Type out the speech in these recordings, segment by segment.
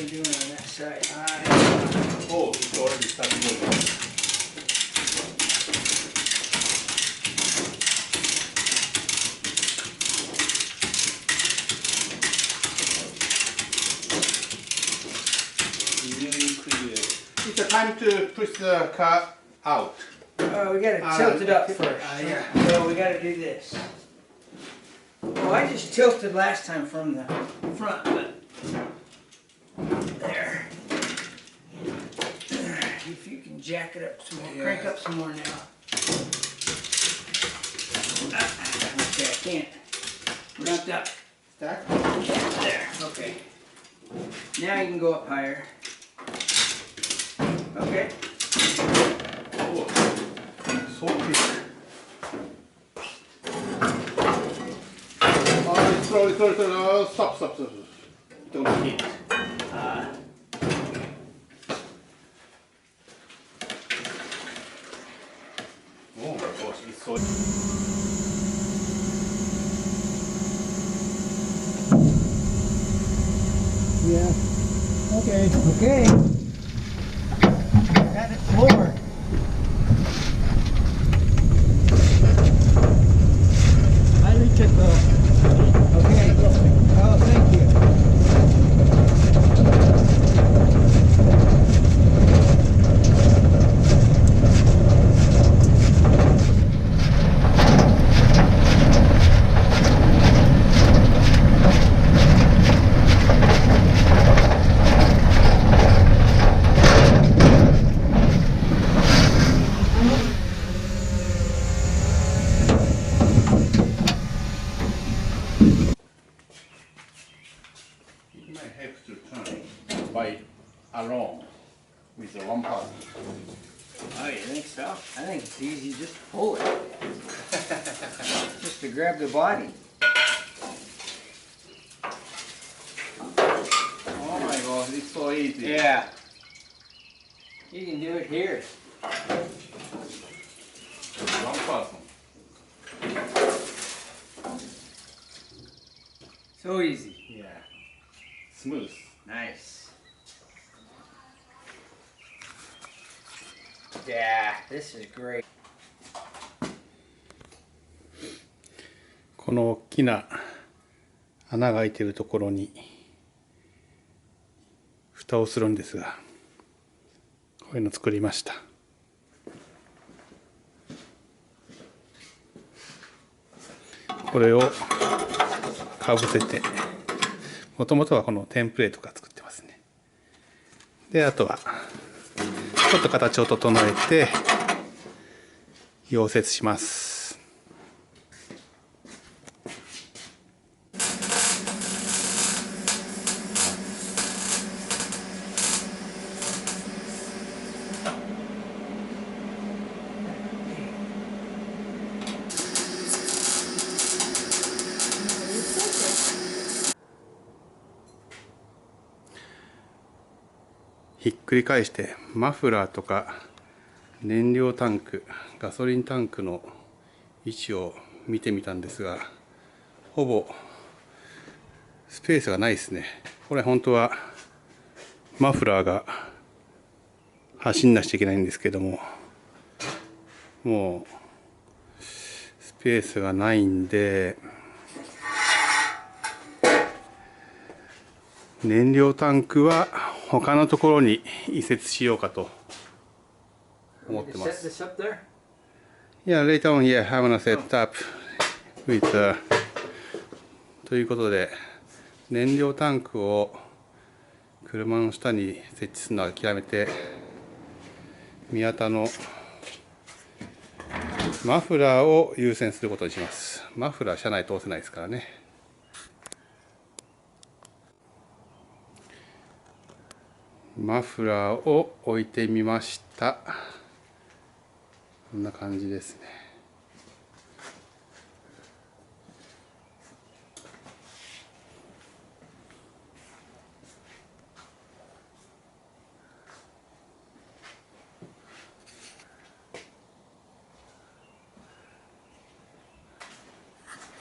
we're doing on that side. Oh, it's already started moving. Really clear. It's a time to push the car out. We gotta tilt it up first. Yeah. So we gotta do this. Well, I just tilted last time from the front, but there. If you can jack it up some more, crank up some more now. Okay, I can't. Wrapped up. Stack? There. Okay. Now you can go up higher. Okay. Oh, so big. Slowly. Stop. Don't hit. Oh my gosh, it's so... Yeah. Okay. Got it floored. Highly tickle. Okay. Oh, thank you. You might have to turn by alone with the one part. Oh, you think so? I think it's easy just to pull it. Just to grab the body. Oh my god, it's so easy. Yeah. You can do it here. One person. So easy. Yeah. Smooth. Nice. Yeah, this is great. この大きな穴が開いているところに蓋をするんですが、こういうの作りました。これをかぶせて、もともとはこのテンプレートが作ってますね。で、あとはちょっと形を整えて溶接します。ひっくり返してマフラーとか燃料タンク、ガソリンタンクの位置を見てみたんですが、ほぼスペースがないですね。これ本当はマフラーが走んなくちゃいけないんですけども、もうスペースがないんで、燃料タンクは他のところに移設しようかと思ってます。Yeah, later on, yeah, I'm gonna set up with, ということで、燃料タンクを車の下に設置するのは諦めて、宮田のマフラーを優先することにします。マフラー車内通せないですからね。マフラーを置いてみました。こんな感じですね。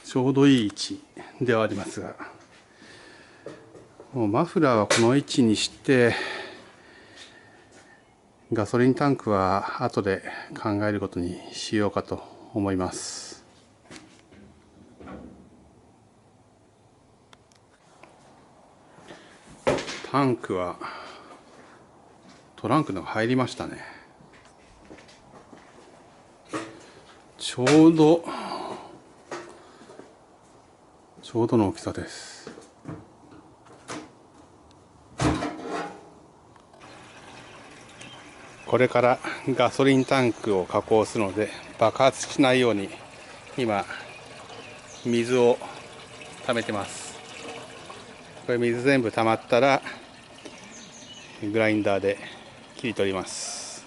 ちょうどいい位置ではありますが、もうマフラーはこの位置にして、ガソリンタンクは後で考えることにしようかと思います。タンクはトランクの入りましたね。ちょうどの大きさです。これからガソリンタンクを加工するので爆発しないように今水を溜めてます。これ水全部溜まったらグラインダーで切り取ります。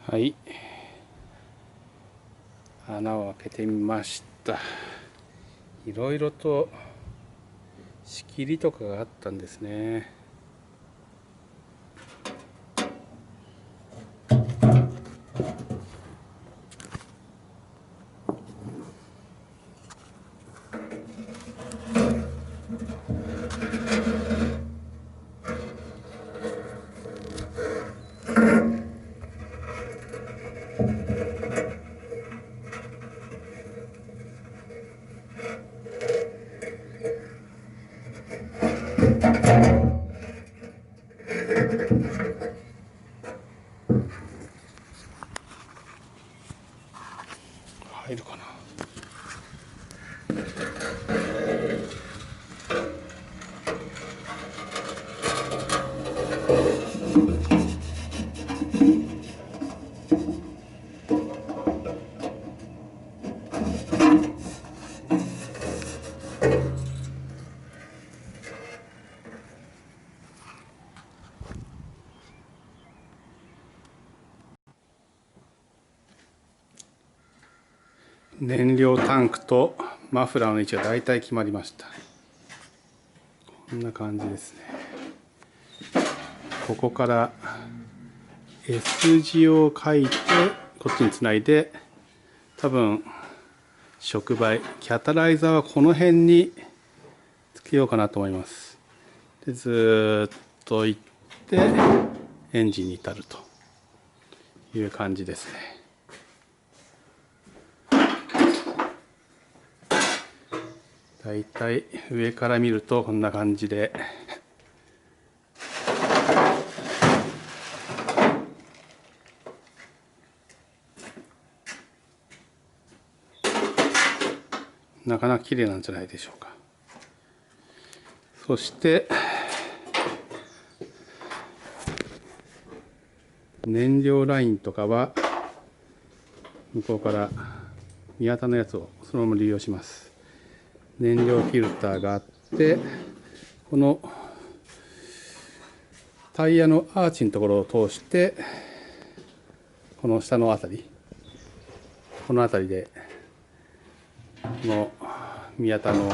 はい、穴を開けてみました。いろいろと仕切りとかがあったんですね。入るかな。燃料タンクとマフラーの位置がだいたい決まりました。こんな感じですね。ここから S 字を書いてこっちにつないで、多分触媒キャタライザーはこの辺につけようかなと思います。でずっと行ってエンジンに至るという感じですね。だいたい上から見るとこんな感じで、なかなか綺麗なんじゃないでしょうか。そして燃料ラインとかは向こうから宮田のやつをそのまま利用します。燃料フィルターがあって、このタイヤのアーチのところを通して、この下のあたり、このあたりでこの宮田の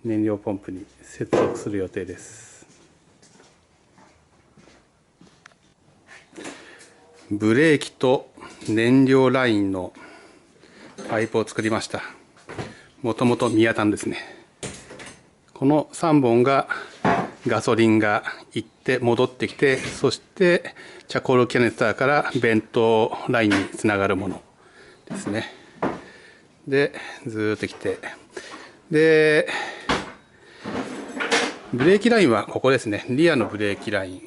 燃料ポンプに接続する予定です。ブレーキと燃料ラインのパイプを作りました。もともと宮田ですね。この3本がガソリンが行って戻ってきて、そしてチャコールキャニスターからベントラインにつながるものですね。でずーっと来て、でブレーキラインはここですね。リアのブレーキライン、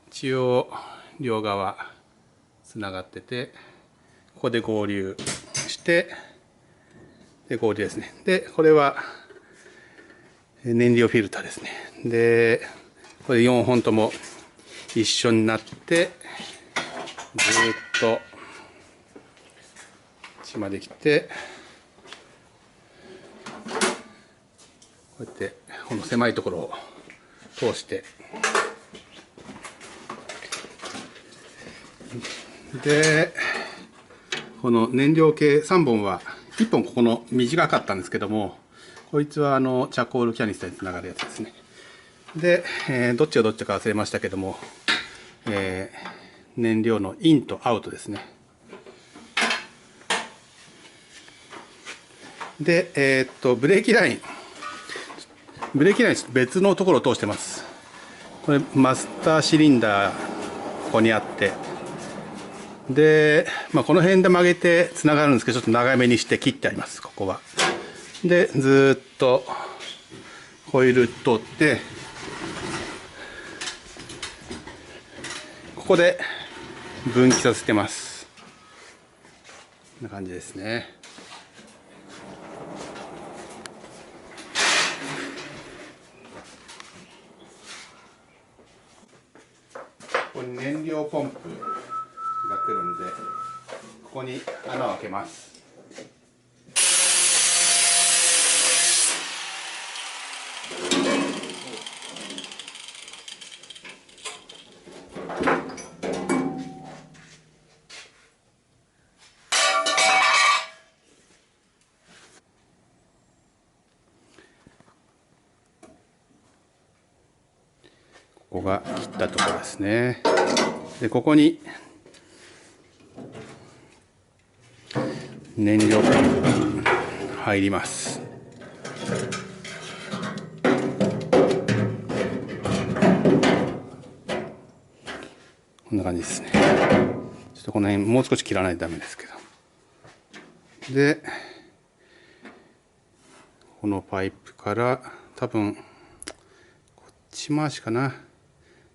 一応両側つながってて、ここで合流してで合流ですね。でこれは燃料フィルターですね。でこれ4本とも一緒になってずっと地まで来て、こうやってこの狭いところを通して、でこの燃料系3本は1本ここの短かったんですけども、こいつはチャコールキャニスターにつながるやつですね。で、どっちがどっちか忘れましたけども、燃料のインとアウトですね。で、ブレーキライン別のところを通してます。これマスターシリンダーここにあって、で、この辺で曲げてつながるんですけど、ちょっと長めにして切ってあります、ここは。でずっとコイル通って、ここで分岐させてます。こんな感じですね。ここに燃料ポンプが来るんで、ここに穴を開けます。ここが切ったところですね。でここに燃料ポンプが入ります。こんな感じですね。ちょっとこの辺もう少し切らないとダメですけど。でこのパイプから多分こっち回しかな。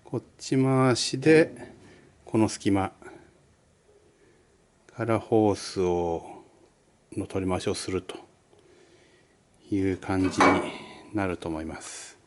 こっち回しでこの隙間からホースの取り回しをするという感じになると思います。